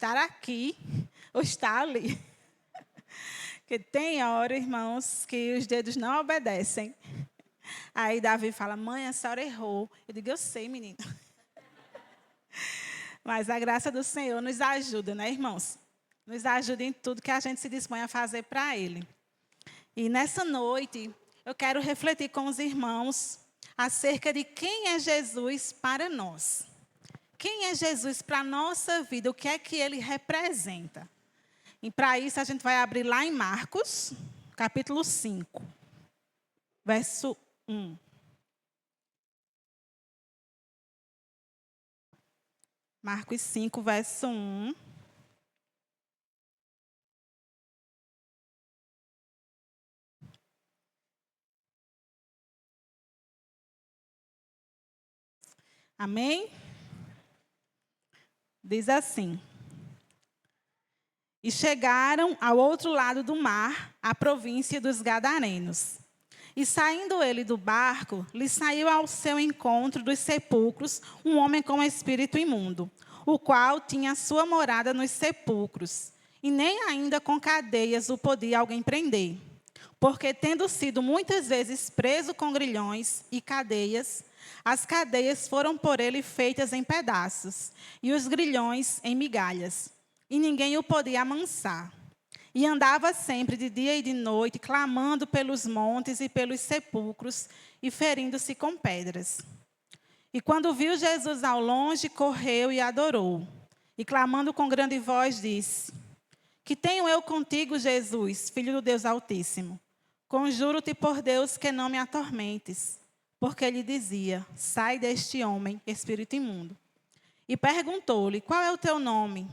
estar aqui ou estar ali. Porque tem hora, irmãos, que os dedos não obedecem. Aí Davi fala, mãe, a senhora errou. Eu digo, eu sei, menino. Mas a graça do Senhor nos ajuda, né, irmãos? Nos ajuda em tudo que a gente se dispõe a fazer para Ele. E nessa noite, eu quero refletir com os irmãos acerca de quem é Jesus para nós. Quem é Jesus para a nossa vida? O que é que Ele representa? E para isso, a gente vai abrir lá em Marcos, capítulo 5, verso 1. Marcos 5, verso 1. Amém? Diz assim. E chegaram ao outro lado do mar, a província dos Gadarenos. E saindo ele do barco, lhe saiu ao seu encontro dos sepulcros um homem com espírito imundo, o qual tinha sua morada nos sepulcros, e nem ainda com cadeias o podia alguém prender. Porque, tendo sido muitas vezes preso com grilhões e cadeias, as cadeias foram por ele feitas em pedaços, e os grilhões em migalhas, e ninguém o podia amansar. E andava sempre de dia e de noite, clamando pelos montes e pelos sepulcros, e ferindo-se com pedras. E quando viu Jesus ao longe, correu e adorou. E clamando com grande voz, disse, que tenho eu contigo, Jesus, Filho do Deus Altíssimo? Conjuro-te por Deus que não me atormentes. Porque ele dizia, sai deste homem, espírito imundo. E perguntou-lhe, qual é o teu nome?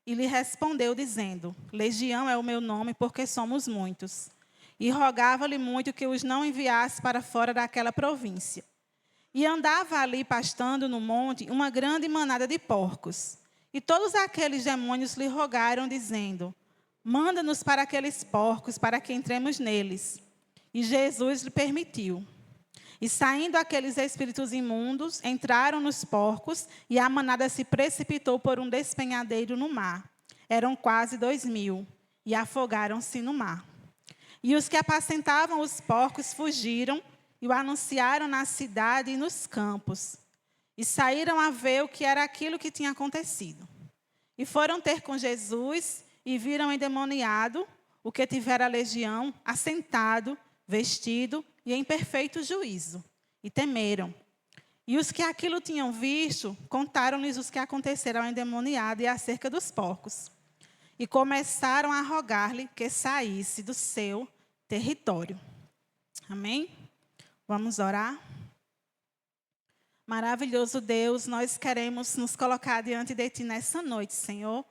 E lhe respondeu, dizendo, Legião é o meu nome, porque somos muitos. E rogava-lhe muito que os não enviasse para fora daquela província. E andava ali, pastando no monte, uma grande manada de porcos. E todos aqueles demônios lhe rogaram, dizendo, manda-nos para aqueles porcos, para que entremos neles. E Jesus lhe permitiu. E saindo aqueles espíritos imundos, entraram nos porcos, e a manada se precipitou por um despenhadeiro no mar. Eram quase 2.000, e afogaram-se no mar. E os que apacentavam os porcos fugiram, e o anunciaram na cidade e nos campos. E saíram a ver o que era aquilo que tinha acontecido. E foram ter com Jesus, e viram endemoniado, o que tivera a legião, assentado, vestido e em perfeito juízo. E temeram. E os que aquilo tinham visto, contaram-lhes os que aconteceram ao endemoniado e acerca dos porcos. E começaram a rogar-lhe que saísse do seu território. Amém? Vamos orar? Maravilhoso Deus, nós queremos nos colocar diante de Ti nessa noite, Senhor.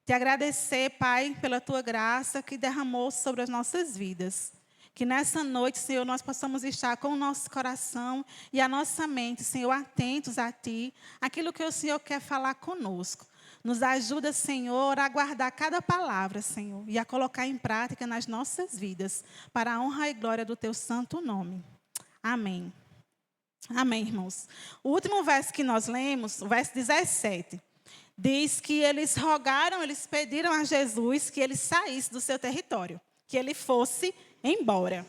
Te agradecer, Pai, pela Tua graça que derramou sobre as nossas vidas. Que nessa noite, Senhor, nós possamos estar com o nosso coração e a nossa mente, Senhor, atentos a Ti, aquilo que o Senhor quer falar conosco. Nos ajuda, Senhor, a guardar cada palavra, Senhor, e a colocar em prática nas nossas vidas, para a honra e glória do Teu santo nome. Amém. Amém, irmãos. O último verso que nós lemos, o verso 17, diz que eles rogaram, eles pediram a Jesus que ele saísse do seu território, que ele fosse embora.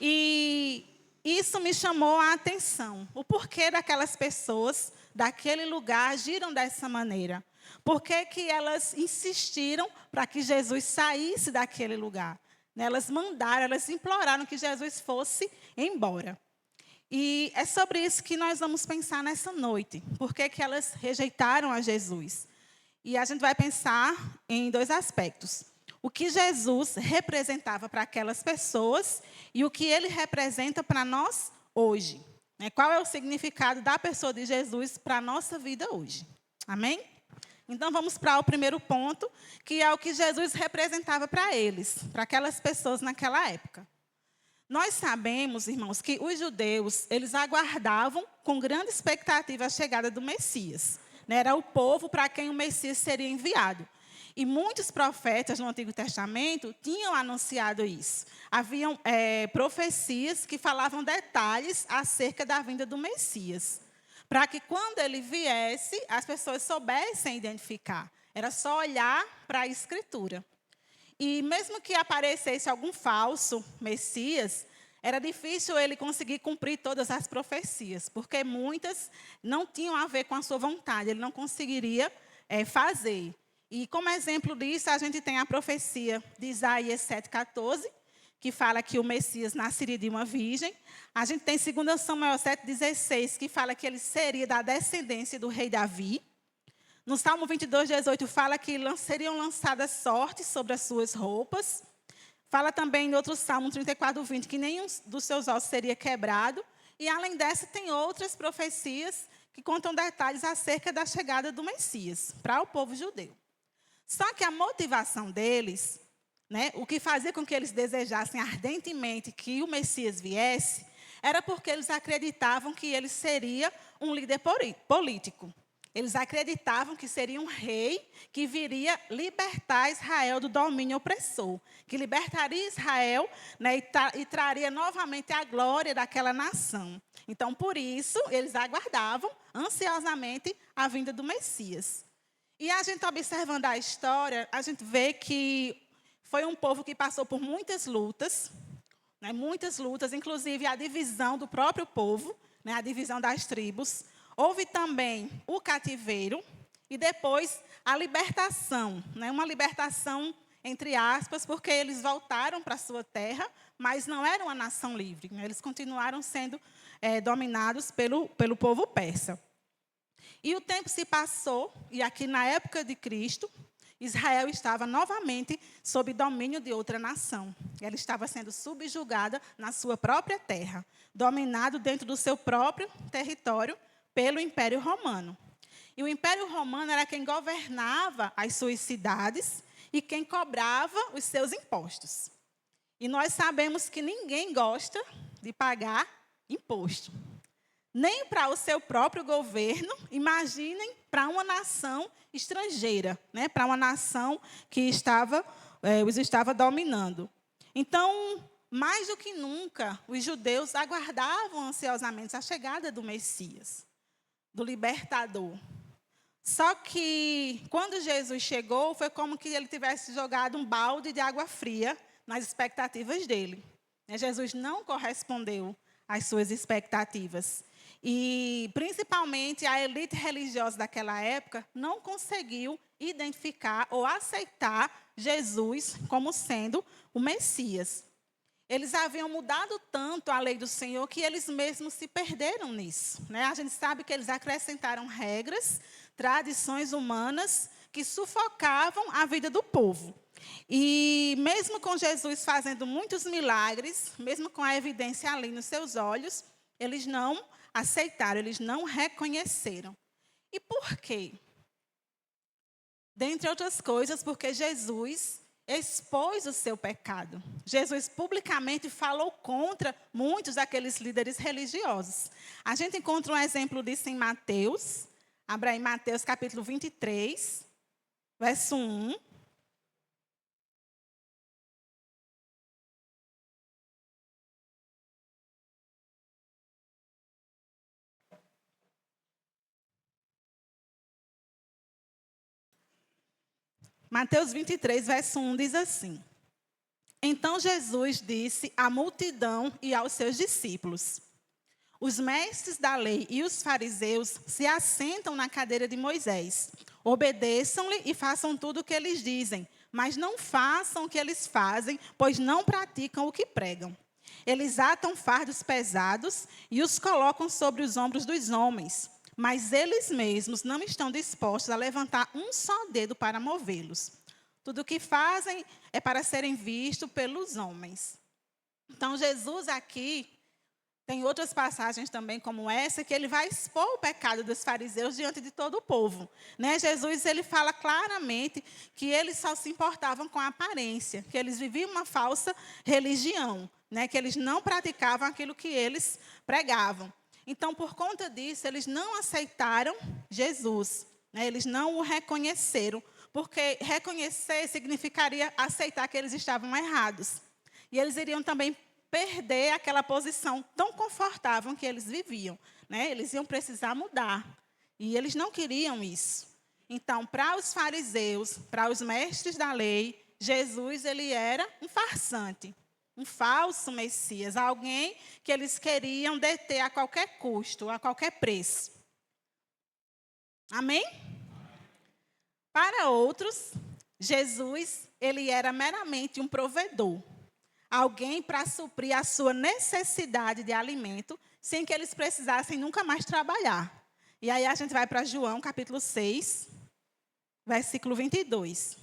E isso me chamou a atenção. O porquê daquelas pessoas, daquele lugar, agiram dessa maneira. Por que que elas insistiram para que Jesus saísse daquele lugar? Elas mandaram, elas imploraram que Jesus fosse embora. E é sobre isso que nós vamos pensar nessa noite. Por que que elas rejeitaram a Jesus? E a gente vai pensar em dois aspectos. O que Jesus representava para aquelas pessoas e o que ele representa para nós hoje. Qual é o significado da pessoa de Jesus para a nossa vida hoje? Amém? Então, vamos para o primeiro ponto, que é o que Jesus representava para eles, para aquelas pessoas naquela época. Nós sabemos, irmãos, que os judeus, eles aguardavam com grande expectativa a chegada do Messias. Era o povo para quem o Messias seria enviado. E muitos profetas no Antigo Testamento tinham anunciado isso. Haviam profecias que falavam detalhes acerca da vinda do Messias. Para que quando ele viesse, as pessoas soubessem identificar. Era só olhar para a Escritura. E mesmo que aparecesse algum falso Messias, era difícil ele conseguir cumprir todas as profecias, porque muitas não tinham a ver com a sua vontade, ele não conseguiria fazer. E como exemplo disso, a gente tem a profecia de Isaías 7,14, que fala que o Messias nasceria de uma virgem. A gente tem 2 Samuel 7,16, que fala que ele seria da descendência do rei Davi. No Salmo 22,18 fala que seriam lançadas sortes sobre as suas roupas. Fala também em outro Salmo 34,20 que nenhum dos seus ossos seria quebrado. E além dessa, tem outras profecias que contam detalhes acerca da chegada do Messias para o povo judeu. Só que a motivação deles, o que fazia com que eles desejassem ardentemente que o Messias viesse, era porque eles acreditavam que ele seria um líder político. Eles acreditavam que seria um rei que viria libertar Israel do domínio opressor, que libertaria Israel, e traria novamente a glória daquela nação. Então, por isso, eles aguardavam ansiosamente a vinda do Messias. E a gente observando a história, a gente vê que foi um povo que passou por muitas lutas, inclusive a divisão do próprio povo, a divisão das tribos. Houve também o cativeiro e depois a libertação, uma libertação entre aspas, porque eles voltaram para a sua terra, mas não eram uma nação livre. Eles continuaram sendo dominados pelo povo persa. E o tempo se passou, e aqui na época de Cristo, Israel estava novamente sob domínio de outra nação. Ela estava sendo subjugada na sua própria terra, dominado dentro do seu próprio território pelo Império Romano. E o Império Romano era quem governava as suas cidades e quem cobrava os seus impostos. E nós sabemos que ninguém gosta de pagar imposto. Nem para o seu próprio governo, imaginem para uma nação estrangeira, para uma nação que os estava dominando. Então, mais do que nunca, os judeus aguardavam ansiosamente a chegada do Messias, do libertador. Só que, quando Jesus chegou, foi como que ele tivesse jogado um balde de água fria nas expectativas dele. Jesus não correspondeu às suas expectativas. E, principalmente, a elite religiosa daquela época não conseguiu identificar ou aceitar Jesus como sendo o Messias. Eles haviam mudado tanto a lei do Senhor que eles mesmos se perderam nisso. A gente sabe que eles acrescentaram regras, tradições humanas que sufocavam a vida do povo. E mesmo com Jesus fazendo muitos milagres, mesmo com a evidência ali nos seus olhos, eles não aceitaram, eles não reconheceram. E por quê? Dentre outras coisas, porque Jesus expôs o seu pecado. Jesus publicamente falou contra muitos daqueles líderes religiosos. A gente encontra um exemplo disso em Mateus. Abra aí Mateus capítulo 23, verso 1. Mateus 23, verso 1 diz assim: Então Jesus disse à multidão e aos seus discípulos: Os mestres da lei e os fariseus se assentam na cadeira de Moisés. Obedeçam-lhe e façam tudo o que eles dizem, mas não façam o que eles fazem, pois não praticam o que pregam. Eles atam fardos pesados e os colocam sobre os ombros dos homens, mas eles mesmos não estão dispostos a levantar um só dedo para movê-los. Tudo o que fazem é para serem vistos pelos homens. Então, Jesus aqui, tem outras passagens também como essa, que ele vai expor o pecado dos fariseus diante de todo o povo. Jesus ele fala claramente que eles só se importavam com a aparência, que eles viviam uma falsa religião, que eles não praticavam aquilo que eles pregavam. Então, por conta disso, eles não aceitaram Jesus, eles não o reconheceram, porque reconhecer significaria aceitar que eles estavam errados. E eles iriam também perder aquela posição tão confortável que eles viviam. Eles iam precisar mudar. E eles não queriam isso. Então, para os fariseus, para os mestres da lei, Jesus ele era um farsante, um falso Messias, alguém que eles queriam deter a qualquer custo, a qualquer preço. Amém? Para outros, Jesus ele era meramente um provedor, alguém para suprir a sua necessidade de alimento, sem que eles precisassem nunca mais trabalhar. E aí a gente vai para João, capítulo 6, versículo 22.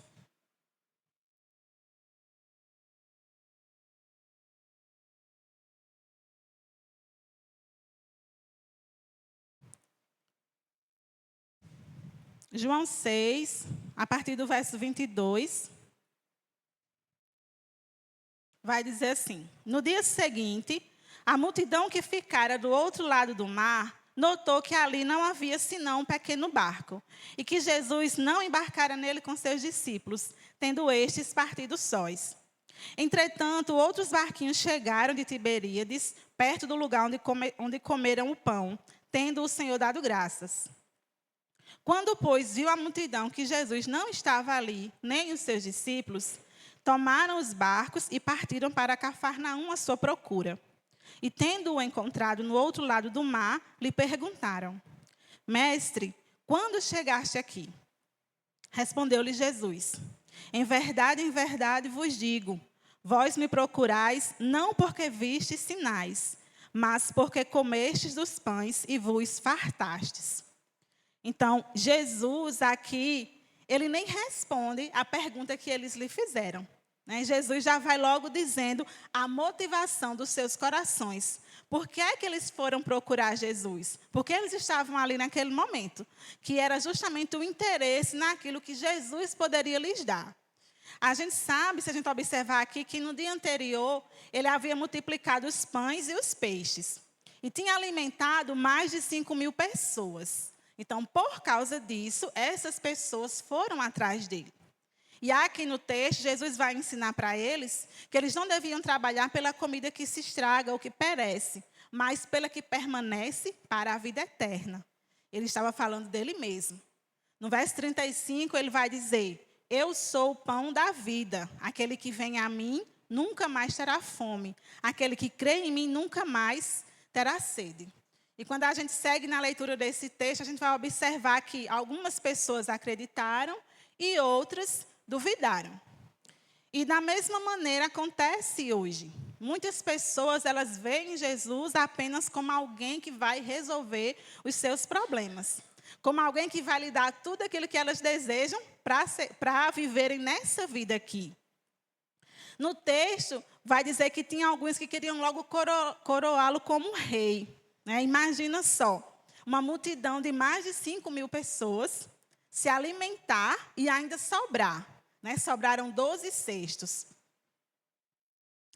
João 6, a partir do verso 22, vai dizer assim: No dia seguinte, a multidão que ficara do outro lado do mar notou que ali não havia senão um pequeno barco, e que Jesus não embarcara nele com seus discípulos, tendo estes partido sós. Entretanto, outros barquinhos chegaram de Tiberíades, perto do lugar onde comeram o pão, tendo o Senhor dado graças. Quando, pois, viu a multidão que Jesus não estava ali, nem os seus discípulos, tomaram os barcos e partiram para Cafarnaum à sua procura. E, tendo-o encontrado no outro lado do mar, lhe perguntaram: Mestre, quando chegaste aqui? Respondeu-lhe Jesus: em verdade vos digo, vós me procurais não porque vistes sinais, mas porque comestes dos pães e vos fartastes. Então, Jesus aqui, ele nem responde a pergunta que eles lhe fizeram. Né? Jesus já vai logo dizendo a motivação dos seus corações. Por que é que eles foram procurar Jesus? Porque eles estavam ali naquele momento, que era justamente o interesse naquilo que Jesus poderia lhes dar. A gente sabe, se a gente observar aqui, que no dia anterior, ele havia multiplicado os pães e os peixes. E tinha alimentado mais de 5.000 pessoas. Então, por causa disso, essas pessoas foram atrás dele. E aqui no texto, Jesus vai ensinar para eles que eles não deviam trabalhar pela comida que se estraga ou que perece, mas pela que permanece para a vida eterna. Ele estava falando dele mesmo. No verso 35, ele vai dizer: eu sou o pão da vida. Aquele que vem a mim nunca mais terá fome. Aquele que crê em mim nunca mais terá sede. E quando a gente segue na leitura desse texto, a gente vai observar que algumas pessoas acreditaram e outras duvidaram. E da mesma maneira acontece hoje. Muitas pessoas, elas veem Jesus apenas como alguém que vai resolver os seus problemas. Como alguém que vai lhe dar tudo aquilo que elas desejam para viverem nessa vida aqui. No texto, vai dizer que tinha alguns que queriam logo coroá-lo como rei. Né? Imagina só, uma multidão de mais de 5.000 pessoas se alimentar e ainda sobrar. Né? Sobraram 12 cestos.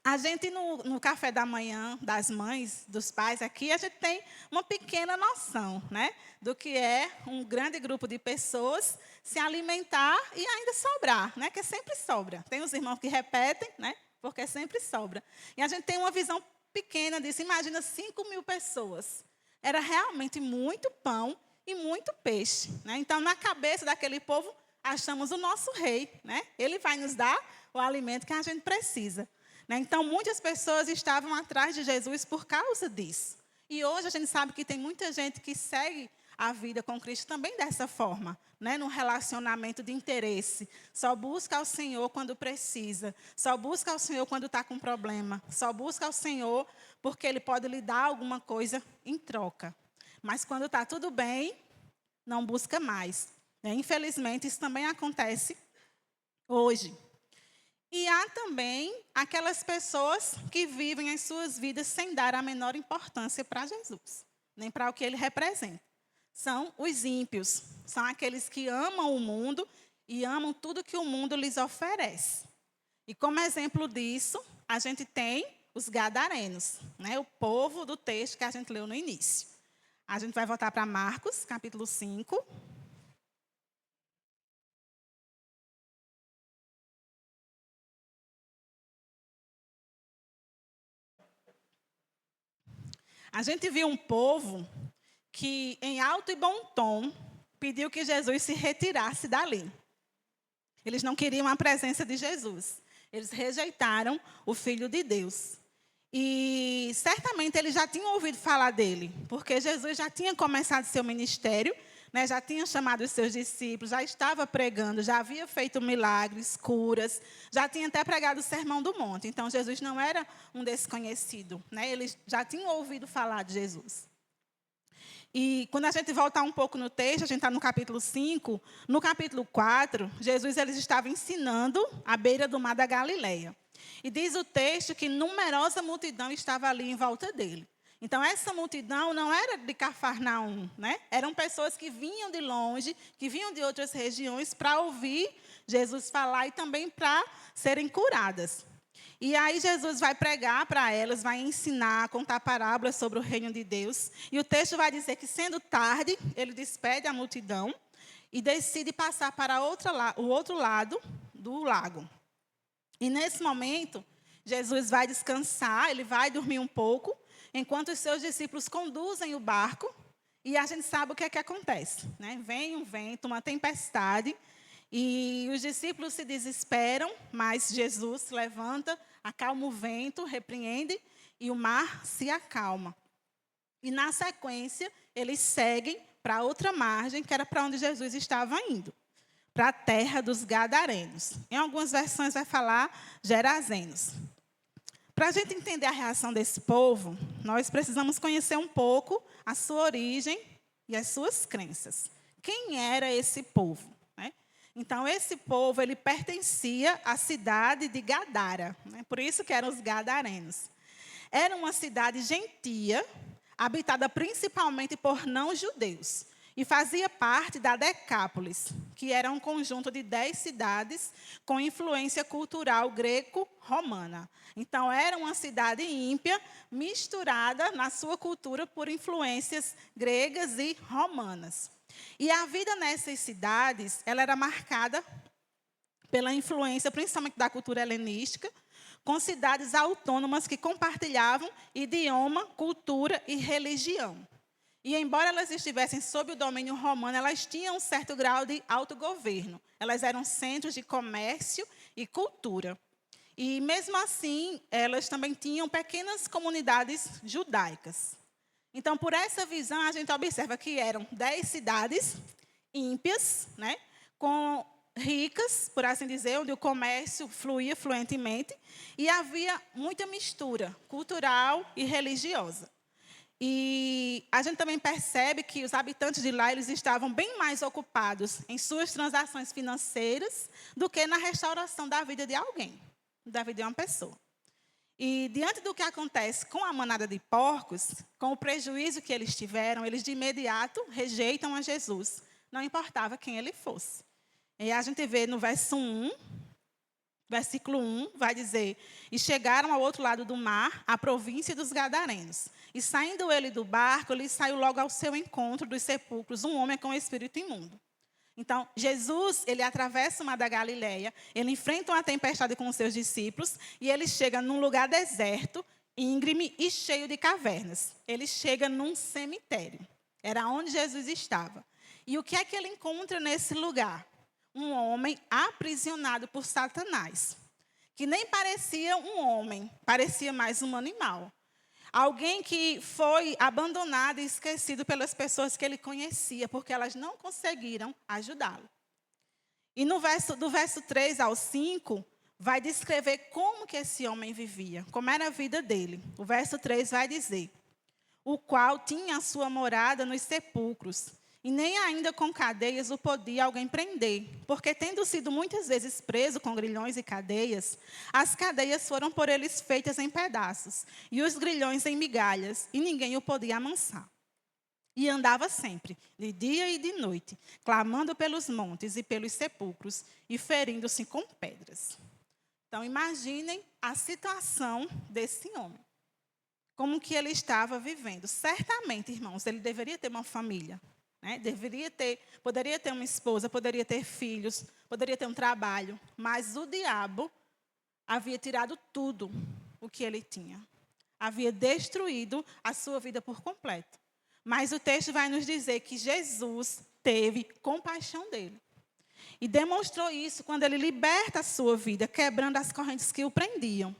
A gente, no café da manhã das mães, dos pais aqui, a gente tem uma pequena noção, né, do que é um grande grupo de pessoas se alimentar e ainda sobrar, né, que sempre sobra. Tem os irmãos que repetem, né, porque sempre sobra. E a gente tem uma visão pequena disso. Imagina 5.000 pessoas. Era realmente muito pão e muito peixe. Né? Então, na cabeça daquele povo, achamos o nosso rei. Né? Ele vai nos dar o alimento que a gente precisa. Né? Então, muitas pessoas estavam atrás de Jesus por causa disso. E hoje a gente sabe que tem muita gente que segue a vida com Cristo também dessa forma, né? Num relacionamento de interesse. Só busca ao Senhor quando precisa. Só busca ao Senhor quando está com problema. Só busca ao Senhor porque Ele pode lhe dar alguma coisa em troca. Mas quando está tudo bem, não busca mais. Né? Infelizmente, isso também acontece hoje. E há também aquelas pessoas que vivem as suas vidas sem dar a menor importância para Jesus, nem para o que Ele representa. São os ímpios, são aqueles que amam o mundo e amam tudo que o mundo lhes oferece. E como exemplo disso, a gente tem os gadarenos, né? O povo do texto que a gente leu no início. A gente vai voltar para Marcos, capítulo 5. A gente viu um povo que, em alto e bom tom, pediu que Jesus se retirasse dali. Eles não queriam a presença de Jesus. Eles rejeitaram o Filho de Deus. E certamente eles já tinham ouvido falar dele, porque Jesus já tinha começado seu ministério, né, já tinha chamado os seus discípulos, já estava pregando, já havia feito milagres, curas, já tinha até pregado o Sermão do Monte. Então, Jesus não era um desconhecido, né, eles já tinham ouvido falar de Jesus. E quando a gente voltar um pouco no texto, a gente está no capítulo 5, no capítulo 4, Jesus eles estava ensinando à beira do mar da Galileia. E diz o texto que numerosa multidão estava ali em volta dele. Então, essa multidão não era de Cafarnaum, né? Eram pessoas que vinham de longe, que vinham de outras regiões para ouvir Jesus falar e também para serem curadas. E aí Jesus vai pregar para elas, vai ensinar, contar parábolas sobre o reino de Deus. E o texto vai dizer que, sendo tarde, ele despede a multidão e decide passar para o outro lado do lago. E nesse momento, Jesus vai descansar, ele vai dormir um pouco, enquanto os seus discípulos conduzem o barco, e a gente sabe o que é que acontece, né? Vem um vento, uma tempestade, e os discípulos se desesperam, mas Jesus se levanta, acalma o vento, repreende, e o mar se acalma. E na sequência, eles seguem para outra margem, que era para onde Jesus estava indo, para a terra dos Gadarenos. Em algumas versões vai falar Gerazenos. Para a gente entender a reação desse povo, nós precisamos conhecer um pouco a sua origem e as suas crenças. Quem era esse povo? Né? Então, esse povo ele pertencia à cidade de Gadara, né? Por isso que eram os Gadarenos. Era uma cidade gentia, habitada principalmente por não-judeus, e fazia parte da Decápolis, que era um conjunto de 10 cidades com influência cultural greco-romana. Então, era uma cidade ímpia, misturada na sua cultura por influências gregas e romanas. E a vida nessas cidades, ela era marcada pela influência, principalmente da cultura helenística, com cidades autônomas que compartilhavam idioma, cultura e religião. E, embora elas estivessem sob o domínio romano, elas tinham um certo grau de autogoverno. Elas eram centros de comércio e cultura. E, mesmo assim, elas também tinham pequenas comunidades judaicas. Então, por essa visão, a gente observa que eram 10 cidades ímpias, né, com ricas, por assim dizer, onde o comércio fluía fluentemente, e havia muita mistura cultural e religiosa. E a gente também percebe que os habitantes de lá eles estavam bem mais ocupados em suas transações financeiras do que na restauração da vida de alguém, da vida de uma pessoa. E diante do que acontece com a manada de porcos, com o prejuízo que eles tiveram, eles de imediato rejeitam a Jesus, não importava quem ele fosse. E a gente vê no versículo 1, vai dizer: e chegaram ao outro lado do mar, à província dos Gadarenos. E saindo ele do barco, ele saiu logo ao seu encontro dos sepulcros, um homem com espírito imundo. Então, Jesus, ele atravessa o mar da Galileia, ele enfrenta uma tempestade com os seus discípulos, e ele chega num lugar deserto, íngreme e cheio de cavernas. Ele chega num cemitério. Era onde Jesus estava. E o que é que ele encontra nesse lugar? Um homem aprisionado por Satanás, que nem parecia um homem, parecia mais um animal. Alguém que foi abandonado e esquecido pelas pessoas que ele conhecia, porque elas não conseguiram ajudá-lo. E do verso 3 ao 5, vai descrever como que esse homem vivia, como era a vida dele. O verso 3 vai dizer: o qual tinha a sua morada nos sepulcros, e nem ainda com cadeias o podia alguém prender, porque, tendo sido muitas vezes preso com grilhões e cadeias, as cadeias foram por eles feitas em pedaços, e os grilhões em migalhas, e ninguém o podia amansar. E andava sempre, de dia e de noite, clamando pelos montes e pelos sepulcros, e ferindo-se com pedras. Então, imaginem a situação desse homem. Como que ele estava vivendo. Certamente, irmãos, ele deveria ter uma família. Né? Poderia ter uma esposa, poderia ter filhos, poderia ter um trabalho, mas o diabo havia tirado tudo o que ele tinha. Havia destruído a sua vida por completo. Mas o texto vai nos dizer que Jesus teve compaixão dele. E demonstrou isso quando ele liberta a sua vida, quebrando as correntes que o prendiam.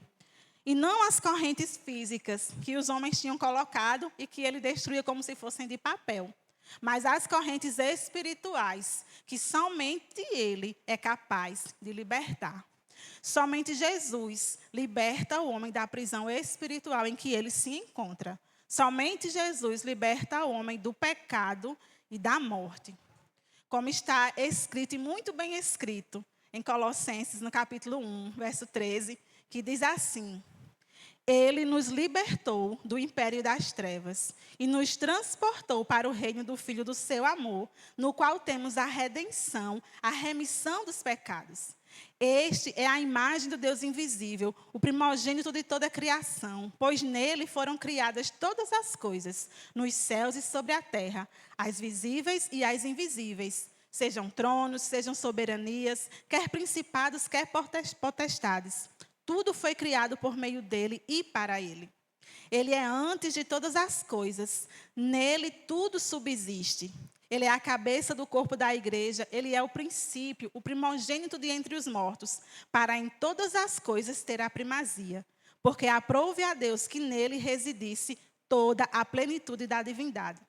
E não as correntes físicas que os homens tinham colocado e que ele destruía como se fossem de papel. Mas as correntes espirituais, que somente ele é capaz de libertar. Somente Jesus liberta o homem da prisão espiritual em que ele se encontra. Somente Jesus liberta o homem do pecado e da morte. Como está escrito, e muito bem escrito, em Colossenses, no capítulo 1, verso 13, que diz assim: Ele nos libertou do império das trevas e nos transportou para o reino do Filho do seu amor, no qual temos a redenção, a remissão dos pecados. Este é a imagem do Deus invisível, o primogênito de toda a criação, pois nele foram criadas todas as coisas, nos céus e sobre a terra, as visíveis e as invisíveis, sejam tronos, sejam soberanias, quer principados, quer potestades. Tudo foi criado por meio dele e para ele. Ele é antes de todas as coisas. Nele tudo subsiste. Ele é a cabeça do corpo da igreja. Ele é o princípio, o primogênito de entre os mortos, para em todas as coisas ter a primazia. Porque aprouve a Deus que nele residisse toda a plenitude da divindade.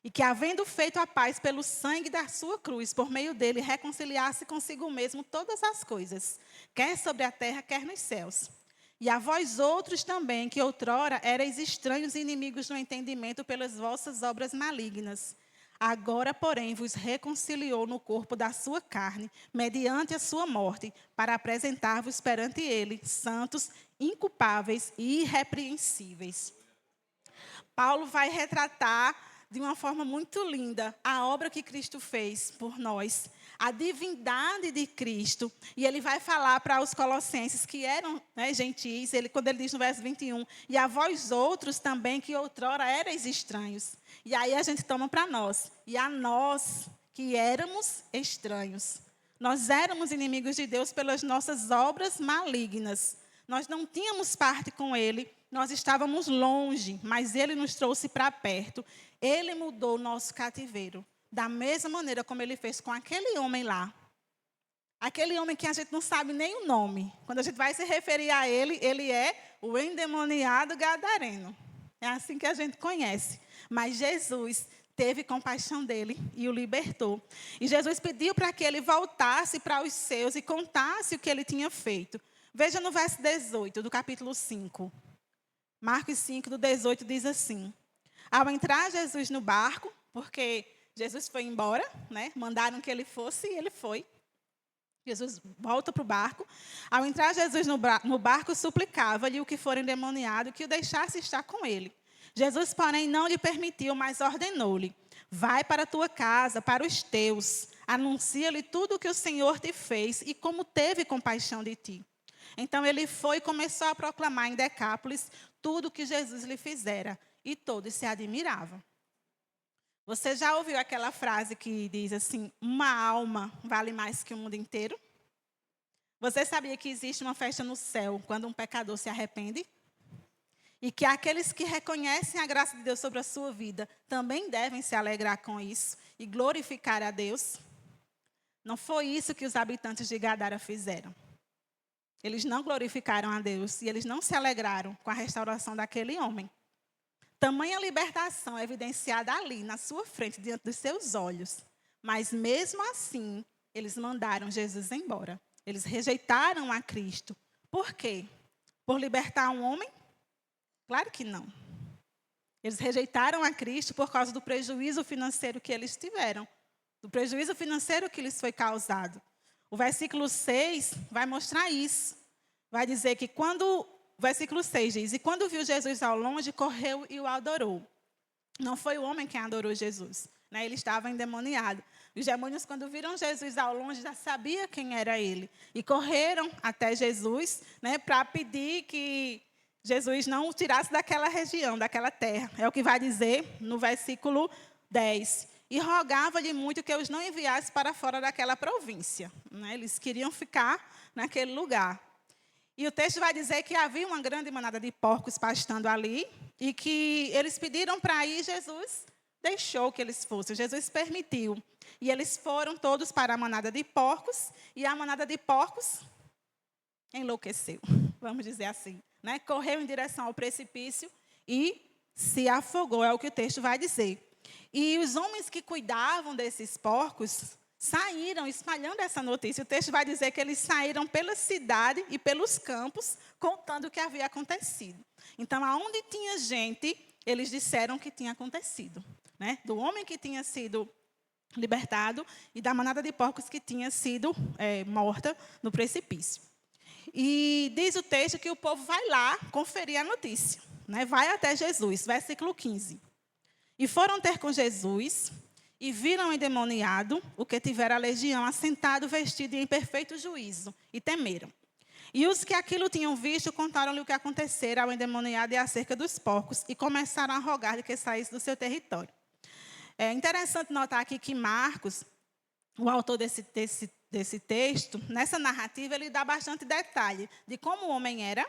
E que, havendo feito a paz pelo sangue da sua cruz, por meio dele, reconciliasse consigo mesmo todas as coisas, quer sobre a terra, quer nos céus. E a vós outros também, que outrora erais estranhos e inimigos no entendimento pelas vossas obras malignas. Agora, porém, vos reconciliou no corpo da sua carne, mediante a sua morte, para apresentar-vos perante ele, santos, inculpáveis e irrepreensíveis. Paulo vai retratar de uma forma muito linda a obra que Cristo fez por nós, a divindade de Cristo. E ele vai falar para os colossenses que eram gentis, quando ele diz no verso 21, e a vós outros também que outrora erais estranhos. E aí a gente toma para nós, e a nós que éramos estranhos. Nós éramos inimigos de Deus pelas nossas obras malignas. Nós não tínhamos parte com ele, nós estávamos longe, mas ele nos trouxe para perto. Ele mudou o nosso cativeiro, da mesma maneira como ele fez com aquele homem lá. Aquele homem que a gente não sabe nem o nome. Quando a gente vai se referir a ele, ele é o endemoniado gadareno. É assim que a gente conhece. Mas Jesus teve compaixão dele e o libertou. E Jesus pediu para que ele voltasse para os seus e contasse o que ele tinha feito. Veja no verso 18 do capítulo 5. Marcos 5, do 18, diz assim: Ao entrar Jesus no barco, porque Jesus foi embora, mandaram que ele fosse e ele foi. Jesus volta para o barco. Ao entrar Jesus no barco, suplicava-lhe o que for endemoniado que o deixasse estar com ele. Jesus, porém, não lhe permitiu, mas ordenou-lhe: Vai para a tua casa, para os teus, anuncia-lhe tudo o que o Senhor te fez e como teve compaixão de ti. Então ele foi e começou a proclamar em Decápolis tudo o que Jesus lhe fizera, e todos se admiravam. Você já ouviu aquela frase que diz assim: uma alma vale mais que o mundo inteiro? Você sabia que existe uma festa no céu quando um pecador se arrepende? E que aqueles que reconhecem a graça de Deus sobre a sua vida também devem se alegrar com isso e glorificar a Deus? Não foi isso que os habitantes de Gadara fizeram. Eles não glorificaram a Deus e eles não se alegraram com a restauração daquele homem. Tamanha libertação é evidenciada ali, na sua frente, diante dos seus olhos. Mas mesmo assim, eles mandaram Jesus embora. Eles rejeitaram a Cristo. Por quê? Por libertar um homem? Claro que não. Eles rejeitaram a Cristo por causa do prejuízo financeiro que eles tiveram. Do prejuízo financeiro que lhes foi causado. O versículo 6 vai mostrar isso. Vai dizer que o versículo 6 diz: E quando viu Jesus ao longe, correu e o adorou. Não foi o homem quem adorou Jesus. Ele estava endemoniado. Os demônios, quando viram Jesus ao longe, já sabiam quem era ele. E correram até Jesus para pedir que Jesus não o tirasse daquela região, daquela terra. É o que vai dizer no versículo 10. E rogava-lhe muito que os não enviasse para fora daquela província. Eles queriam ficar naquele lugar. E o texto vai dizer que havia uma grande manada de porcos pastando ali e que eles pediram para ir, Jesus deixou que eles fossem, Jesus permitiu. E eles foram todos para a manada de porcos, e a manada de porcos enlouqueceu, vamos dizer assim, né? Correu em direção ao precipício e se afogou, é o que o texto vai dizer. E os homens que cuidavam desses porcos saíram espalhando essa notícia. O texto vai dizer que eles saíram pela cidade e pelos campos, contando o que havia acontecido. Então, aonde tinha gente, eles disseram que tinha acontecido, né? Do homem que tinha sido libertado e da manada de porcos que tinha sido morta no precipício. E diz o texto que o povo vai lá conferir a notícia, né? Vai até Jesus, versículo 15. E foram ter com Jesus e viram o endemoniado, o que tivera a legião, assentado, vestido e em perfeito juízo, e temeram. E os que aquilo tinham visto contaram-lhe o que acontecera ao endemoniado e acerca dos porcos, e começaram a rogar-lhe que saísse do seu território. É interessante notar aqui que Marcos, o autor desse texto, nessa narrativa, ele dá bastante detalhe de como o homem era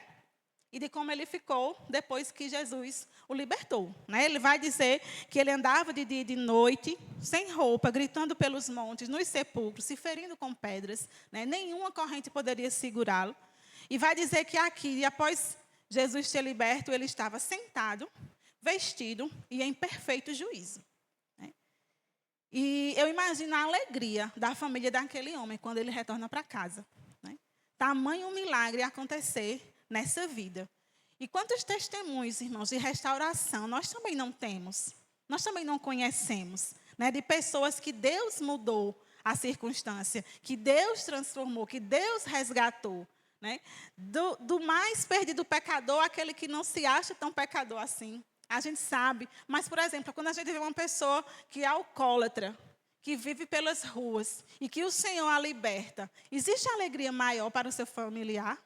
e de como ele ficou depois que Jesus o libertou, né? Ele vai dizer que ele andava de dia e de noite, sem roupa, gritando pelos montes, nos sepulcros, se ferindo com pedras, né? Nenhuma corrente poderia segurá-lo. E vai dizer que aqui, após Jesus ser liberto, ele estava sentado, vestido e em perfeito juízo. E eu imagino a alegria da família daquele homem quando ele retorna para casa, né? Tamanho milagre acontecer nessa vida. E quantos testemunhos, irmãos, de restauração nós também não temos, nós também não conhecemos, né? De pessoas que Deus mudou a circunstância, que Deus transformou, que Deus resgatou, né? Do mais perdido pecador, aquele que não se acha tão pecador assim. A gente sabe, mas, por exemplo, quando a gente vê uma pessoa que é alcoólatra, que vive pelas ruas e que o Senhor a liberta, existe alegria maior para o seu familiar?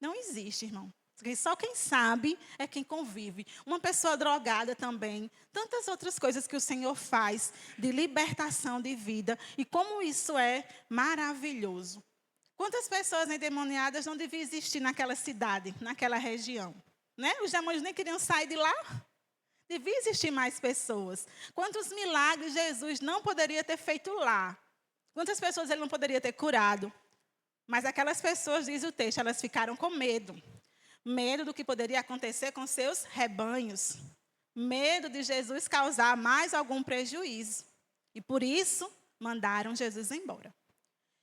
Não existe, irmão. Só quem sabe é quem convive. Uma pessoa drogada também, tantas outras coisas que o Senhor faz de libertação de vida, e como isso é maravilhoso. Quantas pessoas endemoniadas não deviam existir naquela cidade, naquela região, né? Os demônios nem queriam sair de lá. Devia existir mais pessoas. Quantos milagres Jesus não poderia ter feito lá? Quantas pessoas ele não poderia ter curado? Mas aquelas pessoas, diz o texto, elas ficaram com medo. Medo do que poderia acontecer com seus rebanhos. Medo de Jesus causar mais algum prejuízo. E por isso, mandaram Jesus embora.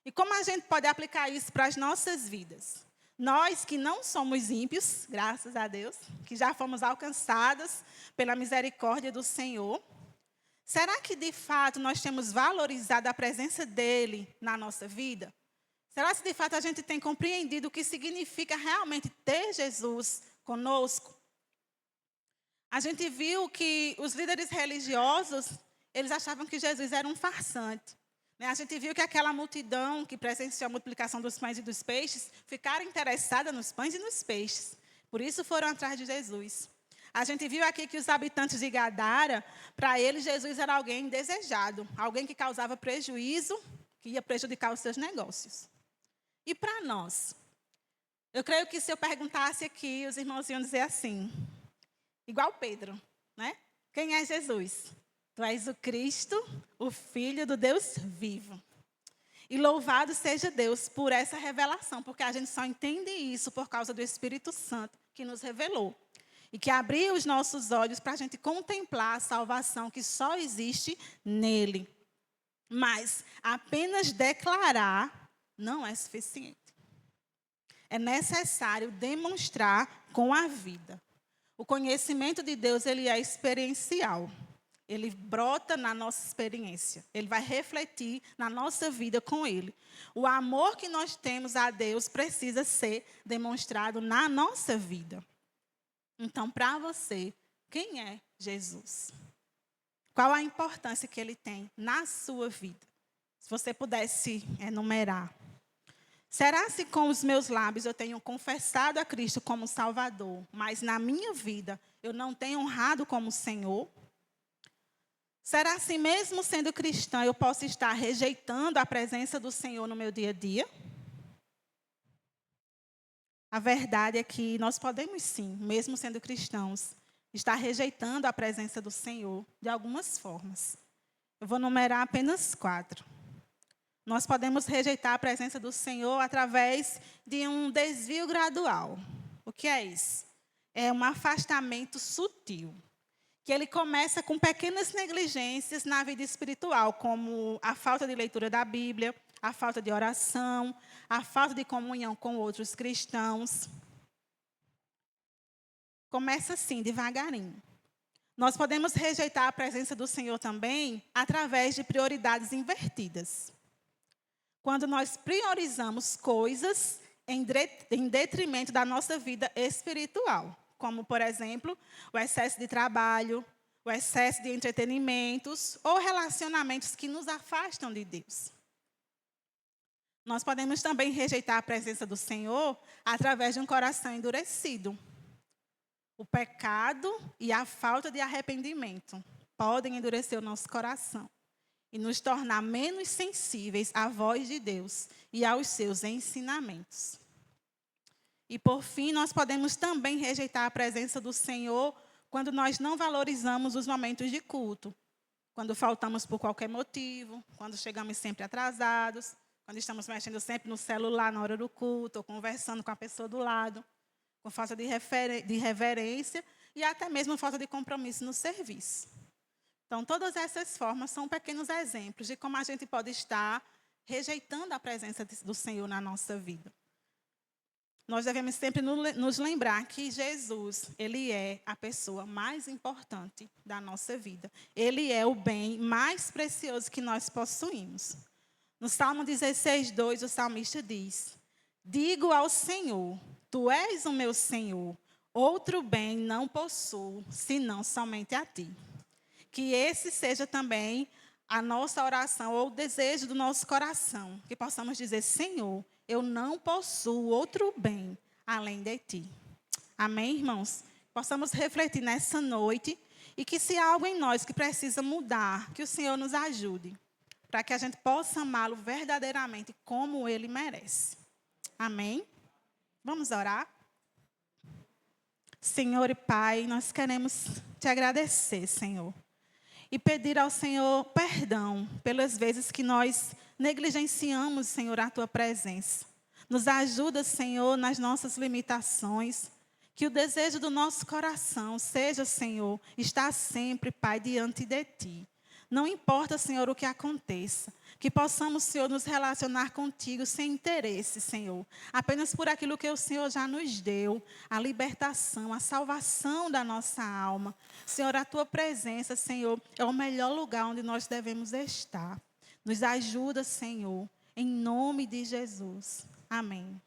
E como a gente pode aplicar isso para as nossas vidas? Nós que não somos ímpios, graças a Deus, que já fomos alcançados pela misericórdia do Senhor, será que de fato nós temos valorizado a presença dEle na nossa vida? Será que de fato a gente tem compreendido o que significa realmente ter Jesus conosco? A gente viu que os líderes religiosos, eles achavam que Jesus era um farsante. A gente viu que aquela multidão que presenciou a multiplicação dos pães e dos peixes, ficaram interessadas nos pães e nos peixes. Por isso foram atrás de Jesus. A gente viu aqui que os habitantes de Gadara, para eles Jesus era alguém desejado, alguém que causava prejuízo, que ia prejudicar os seus negócios. E para nós? Eu creio que se eu perguntasse aqui, os irmãos iam dizer assim, igual Pedro, né? Quem é Jesus? Tu és o Cristo, o Filho do Deus vivo. E louvado seja Deus por essa revelação, porque a gente só entende isso por causa do Espírito Santo que nos revelou. E que abriu os nossos olhos para a gente contemplar a salvação que só existe nele. Mas apenas declarar não é suficiente. É necessário demonstrar com a vida. O conhecimento de Deus, ele é experiencial. Ele brota na nossa experiência. Ele vai refletir na nossa vida com Ele. O amor que nós temos a Deus precisa ser demonstrado na nossa vida. Então, para você, quem é Jesus? Qual a importância que Ele tem na sua vida? Se você pudesse enumerar. Será se com os meus lábios eu tenho confessado a Cristo como Salvador, mas na minha vida eu não tenho honrado como Senhor? Será se mesmo sendo cristã eu posso estar rejeitando a presença do Senhor no meu dia a dia? A verdade é que nós podemos sim, mesmo sendo cristãos, está rejeitando a presença do Senhor de algumas formas. Eu vou numerar apenas 4. Nós podemos rejeitar a presença do Senhor através de um desvio gradual. O que é isso? É um afastamento sutil, que ele começa com pequenas negligências na vida espiritual, como a falta de leitura da Bíblia, a falta de oração, a falta de comunhão com outros cristãos. Começa assim, devagarinho. Nós podemos rejeitar a presença do Senhor também através de prioridades invertidas. Quando nós priorizamos coisas em detrimento da nossa vida espiritual, como, por exemplo, o excesso de trabalho, o excesso de entretenimentos ou relacionamentos que nos afastam de Deus. Nós podemos também rejeitar a presença do Senhor através de um coração endurecido. O pecado e a falta de arrependimento podem endurecer o nosso coração e nos tornar menos sensíveis à voz de Deus e aos seus ensinamentos. E, por fim, nós podemos também rejeitar a presença do Senhor quando nós não valorizamos os momentos de culto, quando faltamos por qualquer motivo, quando chegamos sempre atrasados, quando estamos mexendo sempre no celular na hora do culto, ou conversando com a pessoa do lado, com falta de reverência e até mesmo falta de compromisso no serviço. Então, todas essas formas são pequenos exemplos de como a gente pode estar rejeitando a presença do Senhor na nossa vida. Nós devemos sempre nos lembrar que Jesus, Ele é a pessoa mais importante da nossa vida. Ele é o bem mais precioso que nós possuímos. No Salmo 16:2, o salmista diz: digo ao Senhor, tu és o meu Senhor, outro bem não possuo, senão somente a ti. Que esse seja também a nossa oração ou o desejo do nosso coração. Que possamos dizer: Senhor, eu não possuo outro bem além de ti. Amém, irmãos? Possamos refletir nessa noite e que se há algo em nós que precisa mudar, que o Senhor nos ajude, para que a gente possa amá-lo verdadeiramente como Ele merece. Amém? Vamos orar? Senhor e Pai, nós queremos te agradecer, Senhor, e pedir ao Senhor perdão pelas vezes que nós negligenciamos, Senhor, a Tua presença. Nos ajuda, Senhor, nas nossas limitações. Que o desejo do nosso coração seja, Senhor, estar sempre, Pai, diante de Ti. Não importa, Senhor, o que aconteça. Que possamos, Senhor, nos relacionar contigo sem interesse, Senhor. Apenas por aquilo que o Senhor já nos deu. A libertação, a salvação da nossa alma. Senhor, a Tua presença, Senhor, é o melhor lugar onde nós devemos estar. Nos ajuda, Senhor, em nome de Jesus. Amém.